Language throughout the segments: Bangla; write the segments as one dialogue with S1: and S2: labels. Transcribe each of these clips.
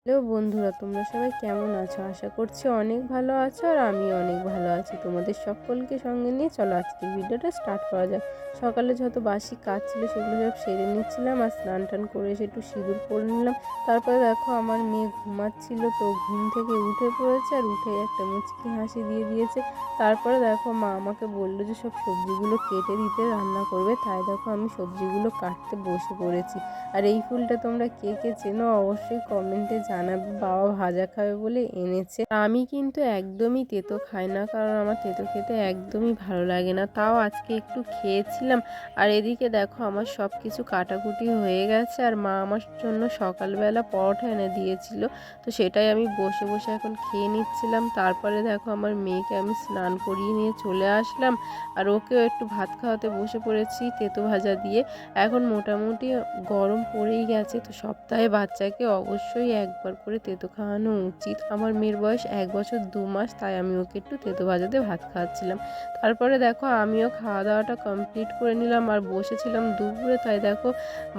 S1: হ্যালো বন্ধুরা, তোমরা সবাই কেমন আছো? আশা করছি অনেক ভালো আছো আর আমি অনেক ভালো আছি। তোমাদের সকলকে সঙ্গে নিয়ে চলো আজকের ভিডিওটা স্টার্ট করা যাক। সকালে যত বাসি কাজ ছিল সেগুলো সব সেরে নিচ্ছিলাম আর স্নান টান করে এসে একটু সিঁদুর পরে নিলাম। তারপরে দেখো আমার মেয়ে ঘুমাচ্ছিল, তো ঘুম থেকে উঠে পড়েছে আর উঠে একটা মুচকি হাসি দিয়ে দিয়েছে। তারপরে দেখো মা আমাকে বললো যে সব সবজিগুলো কেটে দিতে, রান্না করবে। তাই দেখো আমি সবজিগুলো কাটতে বসে পড়েছি। আর এই ফুলটা তোমরা কে কে চেনো অবশ্যই কমেন্টে জানাবে। বাবা ভাজা খাবে বলে এনেছে। আমি কিন্তু একদমই তেতো খাই না, কারণ আমার তেতো খেতে একদমই ভালো লাগে না। তাও আজকে একটু খেয়েছিলাম। আর এদিকে দেখো আমার সব কিছু কাটাকুটি হয়ে গেছে আর মা আমার জন্য সকালবেলা পরোটা এনে দিয়েছিল, তো সেটাই আমি বসে বসে এখন খেয়ে নিচ্ছিলাম। তারপরে দেখো আমার মেয়েকে আমি স্নান করিয়ে নিয়ে চলে আসলাম আর ওকেও একটু ভাত খাওয়াতে বসে পড়েছি তেতো ভাজা দিয়ে। এখন মোটামুটি গরম পড়েই গেছে, তো সপ্তাহে বাচ্চাকে অবশ্যই একবার করে তেতো খাওয়ানো উচিত। আমার মেয়ের বয়স 1 বছর 2 মাস, তাই আমি ওকে একটু তেতো ভাজাতে ভাত খাওয়াচ্ছিলাম। তারপরে দেখো আমিও খাওয়া দাওয়াটা কমপ্লিট করে নিলাম আর বসেছিলাম দুপুরে। তাই দেখো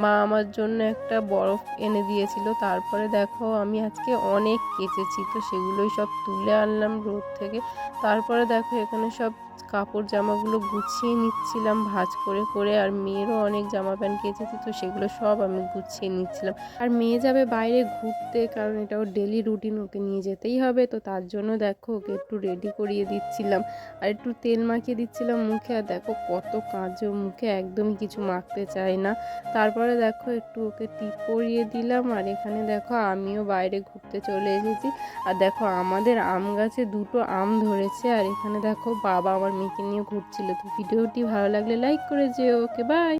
S1: মা আমার জন্য একটা বরফ এনে দিয়েছিল। তারপরে দেখো আমি আজকে অনেক কেচেছি, তো সেগুলোই সব তুলে আনলাম রোদ থেকে। তারপরে দেখো এখানে সব কাপড় জামাগুলো গুছিয়ে নিচ্ছিলাম ভাঁজ করে করে। আর মেয়েরও অনেক জামা প্যান্ট কেচেছি, তো সেগুলো সব আমি গুছিয়ে নিচ্ছিলাম। আর মেয়ে যাবে বাইরে ঘুরতে, কারণ এটা ওর ডেলি রুটিন, ওকে নিয়ে যেতেই হবে। তো তার জন্য দেখো ওকে একটু রেডি করিয়ে দিচ্ছিলাম আর একটু তেল মাখিয়ে দিচ্ছিলাম মুখে। আর দেখো কত কাজে মুখে একদমই কিছু মাখতে চায় না। তারপরে দেখো একটু ওকে টিপ পরিয়ে দিলাম আর এখানে দেখো আমিও বাইরে ঘুরতে চলে এসেছি। আর দেখো আমাদের আম গাছে 2টো আম ধরেছে আর এখানে দেখো বাবা আমার মেয়েকে নিয়ে ঘুরছিল। তো ভিডিওটি ভালো লাগলে লাইক করে যেও। Okay bye.